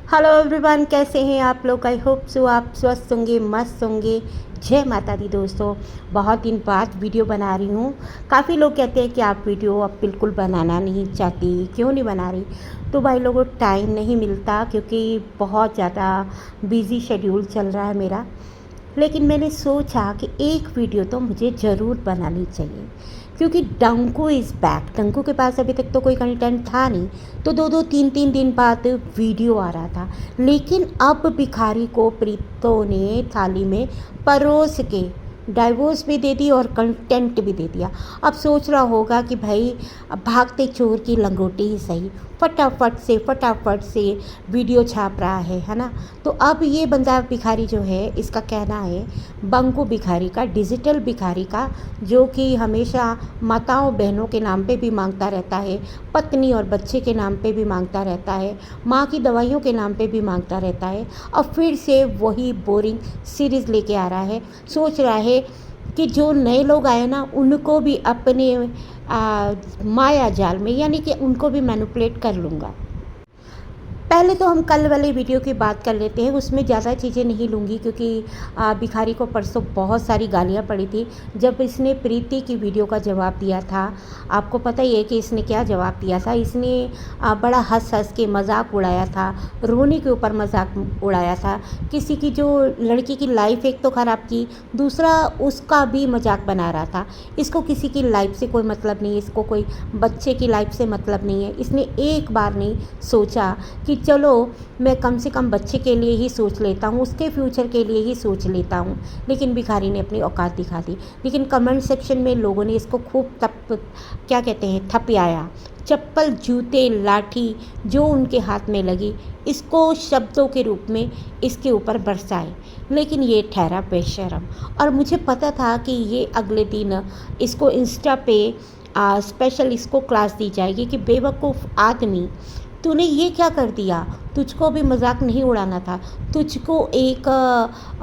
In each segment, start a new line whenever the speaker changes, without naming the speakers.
Hello everyone, कैसे हैं आप लोग। आई होप सो आप स्वस्थ होंगे, मस्त होंगे। जय माता दी दोस्तों। बहुत दिन बाद वीडियो बना रही हूँ। काफ़ी लोग कहते हैं कि आप वीडियो अब बिल्कुल बनाना नहीं चाहती, क्यों नहीं बना रही। तो भाई लोगों, टाइम नहीं मिलता क्योंकि बहुत ज़्यादा बिज़ी शेड्यूल चल रहा है मेरा। लेकिन मैंने सोचा कि एक वीडियो तो मुझे ज़रूर बनानी चाहिए क्योंकि डंकू इज़ बैक। डंकू के पास अभी तक तो कोई कंटेंट था नहीं, तो दो दो तीन तीन दिन बाद वीडियो आ रहा था। लेकिन अब भिखारी को प्रीतों ने थाली में परोस के डाइवोर्स भी दे दी और कंटेंट भी दे दिया। अब सोच रहा होगा कि भाई अब भागते चोर की लंगोटी ही सही, फटाफट से वीडियो छाप रहा है ना। तो अब ये बंदा भिखारी जो है, इसका कहना है बंकू भिखारी का, डिजिटल भिखारी का, जो कि हमेशा माताओं बहनों के नाम पे भी मांगता रहता है, पत्नी और बच्चे के नाम पे भी मांगता रहता है, माँ की दवाइयों के नाम पे भी मांगता रहता है। अब फिर से वही बोरिंग सीरीज़ लेके आ रहा है। सोच रहा है कि जो नए लोग आए ना, उनको भी अपने माया जाल में, यानी कि उनको भी मैनिपुलेट कर लूँगा। पहले तो हम कल वाले वीडियो की बात कर लेते हैं। उसमें ज़्यादा चीज़ें नहीं लूँगी क्योंकि भिखारी को परसों बहुत सारी गालियाँ पड़ी थी जब इसने प्रीति की वीडियो का जवाब दिया था। आपको पता ही है कि इसने क्या जवाब दिया था। इसने बड़ा हंस हंस के मजाक उड़ाया था, रोने के ऊपर मजाक उड़ाया था। किसी की जो लड़की की लाइफ एक तो ख़राब की, दूसरा उसका भी मजाक बना रहा था। इसको किसी की लाइफ से कोई मतलब नहीं है, इसको कोई बच्चे की लाइफ से मतलब नहीं है। इसने एक बार नहीं सोचा कि चलो मैं कम से कम बच्चे के लिए ही सोच लेता हूँ, उसके फ्यूचर के लिए ही सोच लेता हूँ। लेकिन भिखारी ने अपनी औकात दिखा दी। लेकिन कमेंट सेक्शन में लोगों ने इसको खूब क्या कहते हैं, थपियाया। चप्पल, जूते, लाठी जो उनके हाथ में लगी, इसको शब्दों के रूप में इसके ऊपर बरसाए। लेकिन ये ठहरा बेशर्म। और मुझे पता था कि ये अगले दिन इसको इंस्टा पे स्पेशल इसको क्लास दी जाएगी कि बेवकूफ़ आदमी, तूने ये क्या कर दिया। तुझको भी मजाक नहीं उड़ाना था, तुझको एक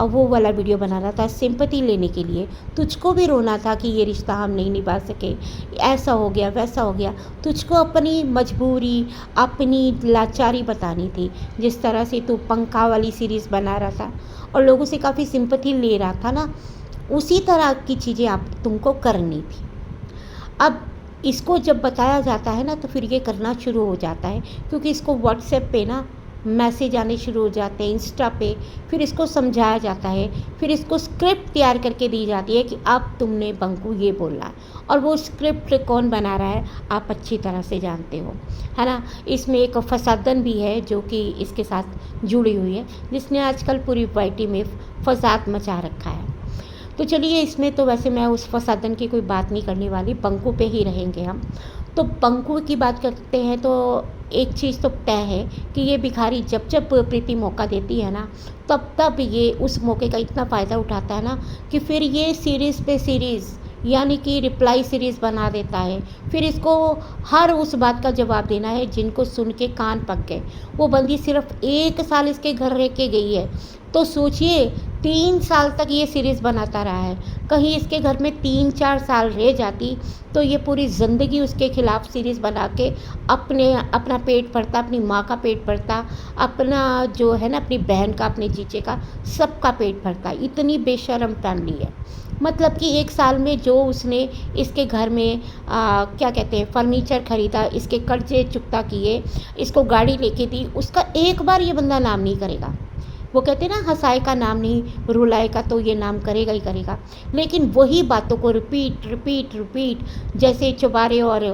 वो वाला वीडियो बनाना था सिंपैथी लेने के लिए। तुझको भी रोना था कि ये रिश्ता हम नहीं निभा सके, ऐसा हो गया वैसा हो गया। तुझको अपनी मजबूरी, अपनी लाचारी बतानी थी। जिस तरह से तू पंखा वाली सीरीज़ बना रहा था और लोगों से काफ़ी सिंपैथी ले रहा था ना, उसी तरह की चीज़ें आप तुमको करनी थी। अब इसको जब बताया जाता है ना, तो फिर ये करना शुरू हो जाता है क्योंकि इसको व्हाट्सएप पे ना मैसेज आने शुरू हो जाते हैं, इंस्टा पे। फिर इसको समझाया जाता है, फिर इसको स्क्रिप्ट तैयार करके दी जाती है कि अब तुमने बंकू ये बोलना है। और वो स्क्रिप्ट कौन बना रहा है आप अच्छी तरह से जानते हो, है ना। इसमें एक फसादन भी है जो कि इसके साथ जुड़ी हुई है, जिसने आजकल पूरी वाईटी में फसाद मचा रखा है। तो चलिए, इसमें तो वैसे मैं उस फसादन की कोई बात नहीं करने वाली, बंकू पे ही रहेंगे हम। तो बंकू की बात करते हैं तो एक चीज़ तो तय है कि ये भिखारी जब जब प्रीति मौका देती है ना, तब तब ये उस मौके का इतना फ़ायदा उठाता है ना कि फिर ये सीरीज़ पे सीरीज़, यानी कि रिप्लाई सीरीज़ बना देता है। फिर इसको हर उस बात का जवाब देना है जिनको सुन के कान पक गए। वो बंदी सिर्फ 1 साल इसके घर रह के गई है, तो सोचिए 3 साल तक ये सीरीज़ बनाता रहा है। कहीं इसके घर में 3-4 साल रह जाती तो ये पूरी ज़िंदगी उसके खिलाफ सीरीज़ बना के अपना पेट भरता, अपनी माँ का पेट भरता, अपना जो है ना, अपनी बहन का, अपने जीजे का, सबका पेट भरता। इतनी बेशर्म फैमिली है। मतलब कि 1 साल में जो उसने इसके घर में क्या कहते हैं, फर्नीचर ख़रीदा, इसके कर्जे चुकता किए, इसको गाड़ी लेके दी, उसका एक बार ये बंदा नाम नहीं करेगा। वो कहते हैं ना, हंसाए का नाम नहीं, रुलाए का तो ये नाम करेगा ही करेगा। लेकिन वही बातों को रिपीट जैसे चुबारे और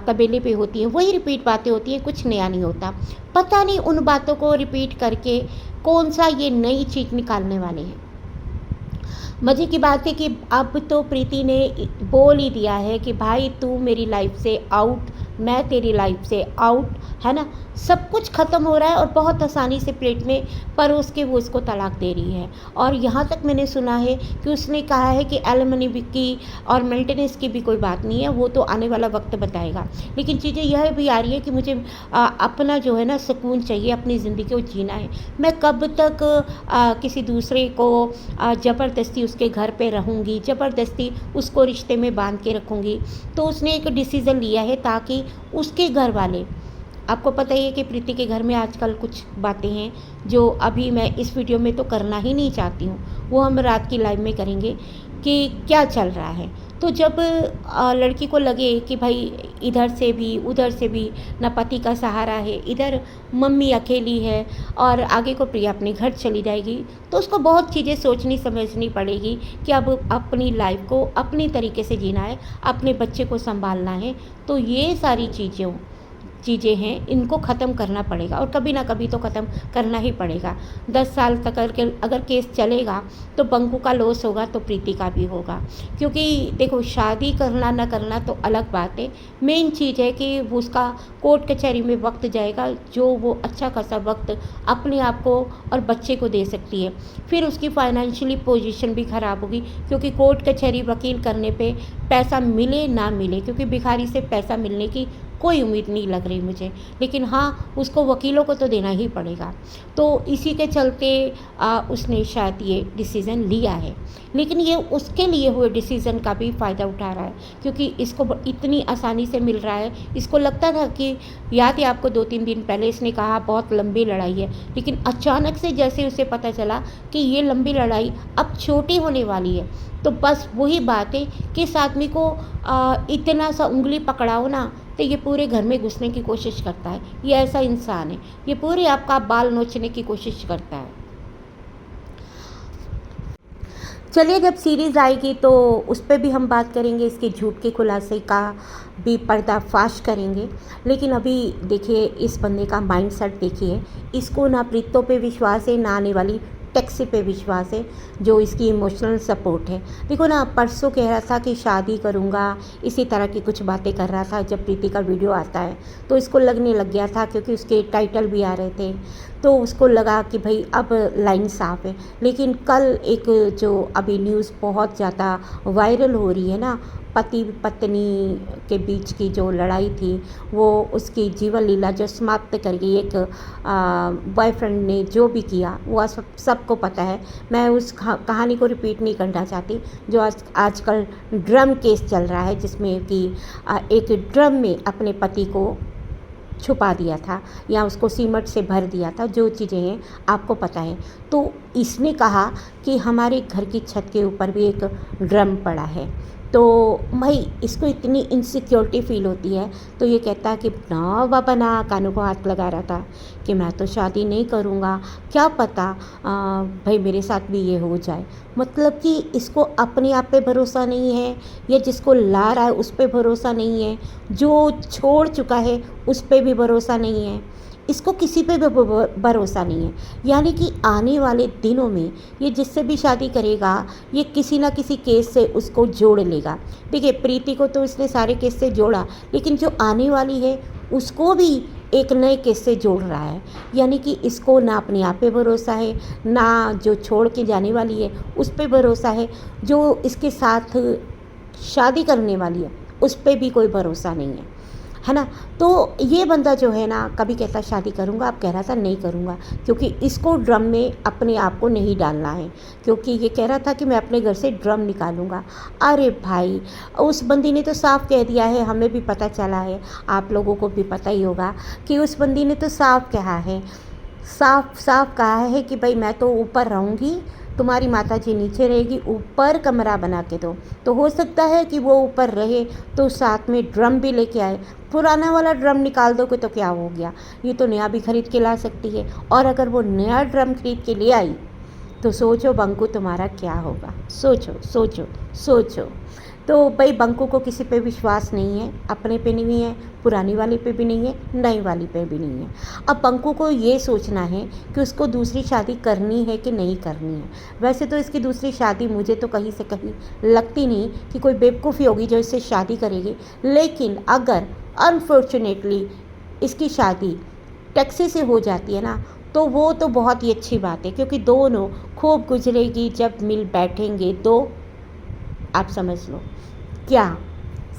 तबेले पे होती हैं, वही रिपीट बातें होती हैं, कुछ नया नहीं होता। पता नहीं उन बातों को रिपीट करके कौन सा ये नई चीज़ निकालने वाले हैं। मज़े की बात है कि अब तो प्रीति ने बोल ही दिया है कि भाई तू मेरी लाइफ से आउट, मैं तेरी लाइफ से आउट, है ना। सब कुछ ख़त्म हो रहा है और बहुत आसानी से प्लेट में परोस के वो इसको तलाक दे रही है। और यहाँ तक मैंने सुना है कि उसने कहा है कि एलिमनी की और मेंटेनेंस की भी कोई बात नहीं है, वो तो आने वाला वक्त बताएगा। लेकिन चीज़ें यह भी आ रही है कि मुझे अपना जो है ना सुकून चाहिए, अपनी ज़िंदगी को जीना है। मैं कब तक किसी दूसरे को ज़बरदस्ती उसके घर पे रहूँगी, ज़बरदस्ती उसको रिश्ते में बांध के रखूँगी। तो उसने एक डिसीज़न लिया है ताकि उसके घर वाले आपको पता ही है कि प्रीति के घर में आजकल कुछ बातें हैं जो अभी मैं इस वीडियो में तो करना ही नहीं चाहती हूँ, वो हम रात की लाइव में करेंगे कि क्या चल रहा है। तो जब लड़की को लगे कि भाई इधर से भी उधर से भी ना पति का सहारा है, इधर मम्मी अकेली है और आगे को प्रिया अपने घर चली जाएगी, तो उसको बहुत चीज़ें सोचनी समझनी पड़ेगी कि अब अपनी लाइफ को अपनी तरीके से जीना है, अपने बच्चे को संभालना है। तो ये सारी चीज़ें हैं, इनको ख़त्म करना पड़ेगा और कभी ना कभी तो ख़त्म करना ही पड़ेगा। 10 साल तक अगर केस चलेगा तो बंकू का लॉस होगा तो प्रीति का भी होगा, क्योंकि देखो शादी करना ना करना तो अलग बात है, मेन चीज़ है कि वो उसका कोर्ट कचहरी में वक्त जाएगा जो वो अच्छा खासा वक्त अपने आप को और बच्चे को दे सकती है। फिर उसकी फाइनेंशियली पोजीशन भी ख़राब होगी, क्योंकि कोर्ट कचहरी वकील करने पे पैसा मिले ना मिले, क्योंकि भिखारी से पैसा मिलने की कोई उम्मीद नहीं लग रही मुझे, लेकिन हाँ उसको वकीलों को तो देना ही पड़ेगा। तो इसी के चलते उसने शायद ये डिसीज़न लिया है, लेकिन ये उसके लिए हुए डिसीज़न का भी फ़ायदा उठा रहा है, क्योंकि इसको इतनी आसानी से मिल रहा है। इसको लगता था कि याद है आपको 2-3 दिन पहले इसने कहा बहुत लंबी लड़ाई है, लेकिन अचानक से जैसे उसे पता चला कि ये लंबी लड़ाई अब छोटी होने वाली है, तो बस वही बात है कि इस आदमी को इतना सा उंगली पकड़ाओ ना तो ये पूरे घर में घुसने की कोशिश करता है। ये ऐसा इंसान है, ये पूरे आपका बाल नोचने की कोशिश करता है। चलिए जब सीरीज़ आएगी तो उस पर भी हम बात करेंगे, इसके झूठ के खुलासे का भी पर्दाफाश करेंगे। लेकिन अभी देखिए इस बंदे का माइंडसेट देखिए, इसको ना प्रीतों पे विश्वास है ना आने वाली टैक्सी पे विश्वास है जो इसकी इमोशनल सपोर्ट है। देखो ना परसों कह रहा था कि शादी करूँगा, इसी तरह की कुछ बातें कर रहा था। जब प्रीति का वीडियो आता है तो इसको लगने लग गया था, क्योंकि उसके टाइटल भी आ रहे थे, तो उसको लगा कि भाई अब लाइन साफ है। लेकिन कल एक जो अभी न्यूज़ बहुत ज़्यादा वायरल हो रही है ना, पति पत्नी के बीच की जो लड़ाई थी, वो उसकी जीवन लीला जो समाप्त कर गई एक बॉयफ्रेंड ने जो भी किया वो सबको पता है। मैं उस कहानी को रिपीट नहीं करना चाहती। जो आजकल ड्रम केस चल रहा है, जिसमें कि एक ड्रम में अपने पति को छुपा दिया था या उसको सीमेंट से भर दिया था, जो चीज़ें हैं आपको पता है। तो इसने कहा कि हमारे घर की छत के ऊपर भी एक ड्रम पड़ा है। तो भाई इसको इतनी इनसिक्योरिटी फील होती है, तो ये कहता है कि ना बाबा ना, कानों को हाथ लगा रहा था कि मैं तो शादी नहीं करूँगा, क्या पता भाई मेरे साथ भी ये हो जाए। मतलब कि इसको अपने आप पे भरोसा नहीं है, या जिसको ला रहा है उस पे भरोसा नहीं है, जो छोड़ चुका है उस पे भी भरोसा नहीं है, इसको किसी पे भी भरोसा नहीं है। यानी कि आने वाले दिनों में ये जिससे भी शादी करेगा ये किसी ना किसी केस से उसको जोड़ लेगा। देखिए प्रीति को तो इसने सारे केस से जोड़ा, लेकिन जो आने वाली है उसको भी एक नए केस से जोड़ रहा है। यानी कि इसको ना अपने आप पे भरोसा है, ना जो छोड़ के जाने वाली है उस पे भरोसा है, जो इसके साथ शादी करने वाली है उस पे भी कोई भरोसा नहीं है ना। तो ये बंदा जो है ना कभी कहता शादी करूँगा, अब कह रहा था नहीं करूँगा, क्योंकि इसको ड्रम में अपने आप को नहीं डालना है, क्योंकि ये कह रहा था कि मैं अपने घर से ड्रम निकालूंगा। अरे भाई उस बंदी ने तो साफ कह दिया है, हमें भी पता चला है, आप लोगों को भी पता ही होगा कि उस बंदी ने तो साफ कहा है, साफ कहा है कि भाई मैं तो ऊपर रहूँगी, तुम्हारी माता जी नीचे रहेगी, ऊपर कमरा बना के दो। तो हो सकता है कि वो ऊपर रहे तो साथ में ड्रम भी लेके आए। पुराना वाला ड्रम निकाल दोगे तो क्या हो गया, ये तो नया भी खरीद के ला सकती है। और अगर वो नया ड्रम खरीद के ले आई तो सोचो बंकू तुम्हारा क्या होगा, सोचो सोचो सोचो। तो भाई बंकू को किसी पे विश्वास नहीं है, अपने पे नहीं है, पुरानी वाली पे भी नहीं है, नई वाली पे भी नहीं है। अब बंकू को ये सोचना है कि उसको दूसरी शादी करनी है कि नहीं करनी है। वैसे तो इसकी दूसरी शादी मुझे तो कहीं से कहीं लगती नहीं कि कोई बेवकूफ़ी होगी जो इससे शादी करेगी। लेकिन अगर अनफॉर्चुनेटली इसकी शादी टैक्सी से हो जाती है ना, तो वो तो बहुत ही अच्छी बात है, क्योंकि दोनों खूब गुजरेगी जब मिल बैठेंगे। तो आप समझ लो क्या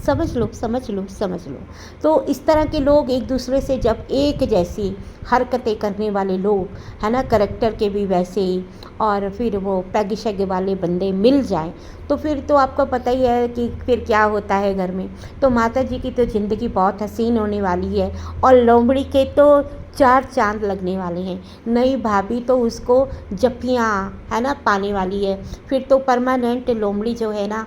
समझ लो, समझ लो, समझ लो। तो इस तरह के लोग एक दूसरे से जब एक जैसी हरकतें करने वाले लोग, है ना, करैक्टर के भी वैसे ही, और फिर वो पैग शैग वाले बंदे मिल जाएँ, तो फिर तो आपको पता ही है कि फिर क्या होता है घर में। तो माता जी की तो ज़िंदगी बहुत हसीन होने वाली है, और लोमड़ी के तो 4 चाँद लगने वाले हैं। नई भाभी तो उसको जप्पियाँ, है ना, पाने वाली है। फिर तो परमानेंट लोमड़ी जो है ना,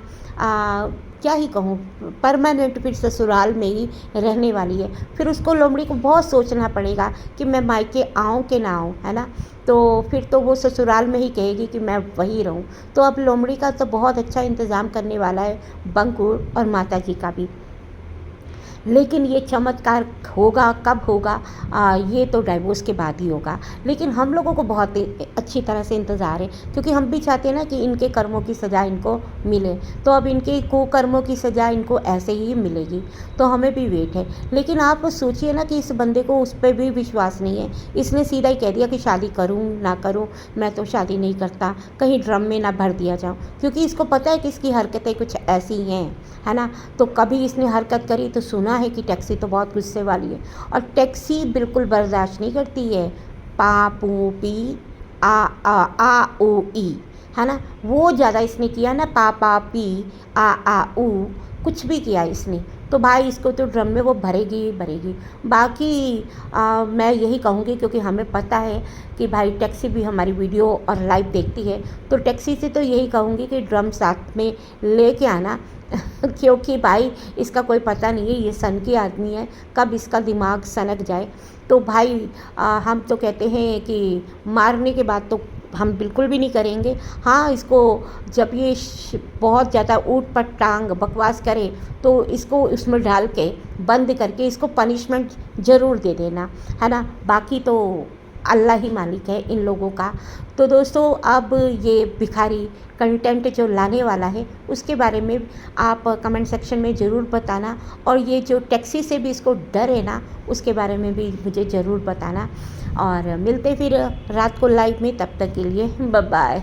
क्या ही कहूँ, परमानेंट फिर ससुराल में ही रहने वाली है। फिर उसको लोमड़ी को बहुत सोचना पड़ेगा कि मैं मायके आऊँ कि ना आऊँ, है ना। तो फिर तो वो ससुराल में ही कहेगी कि मैं वहीं रहूँ। तो अब लोमड़ी का तो बहुत अच्छा इंतज़ाम करने वाला है बंकु और माता जी का भी। लेकिन ये चमत्कार होगा कब होगा, ये तो डाइवोर्स के बाद ही होगा। लेकिन हम लोगों को बहुत अच्छी तरह से इंतज़ार है, क्योंकि हम भी चाहते हैं ना कि इनके कर्मों की सज़ा इनको मिले। तो अब इनके कुकर्मों की सज़ा इनको ऐसे ही मिलेगी, तो हमें भी वेट है। लेकिन आप सोचिए ना कि इस बंदे को उस पर भी विश्वास नहीं है। इसने सीधा ही कह दिया कि शादी करूँ ना करूँ, मैं तो शादी नहीं करता, कहीं ड्रम में ना भर दिया जाऊँ, क्योंकि इसको पता है कि इसकी हरकतें कुछ ऐसी हैं, है ना। तो कभी इसने हरकत करी तो सुना है कि टैक्सी तो बहुत गुस्से वाली है, और टैक्सी बिल्कुल बर्दाश्त नहीं करती है पा पू पी आ ओ ई, है ना। वो ज़्यादा इसने किया ना, पा पी आ ऊ, कुछ भी किया इसने, तो भाई इसको तो ड्रम में वो भरेगी ही भरेगी। बाकी मैं यही कहूँगी, क्योंकि हमें पता है कि भाई टैक्सी भी हमारी वीडियो और लाइव देखती है, तो टैक्सी से तो यही कहूँगी कि ड्रम साथ में लेके आना क्योंकि भाई इसका कोई पता नहीं है, ये सन की आदमी है, कब इसका दिमाग सनक जाए। तो भाई हम तो कहते हैं कि मारने के बाद तो हम बिल्कुल भी नहीं करेंगे। हाँ, इसको जब ये बहुत ज़्यादा ऊट पट टांग बकवास करे, तो इसको उसमें डाल के बंद करके इसको पनिशमेंट ज़रूर दे देना, है ना। बाकी तो अल्लाह ही मालिक है इन लोगों का। तो दोस्तों, अब ये भिखारी कंटेंट जो लाने वाला है उसके बारे में आप कमेंट सेक्शन में ज़रूर बताना, और ये जो टैक्सी से भी इसको डर है ना, उसके बारे में भी मुझे ज़रूर बताना। और मिलते फिर रात को लाइव में, तब तक के लिए बाय बाय।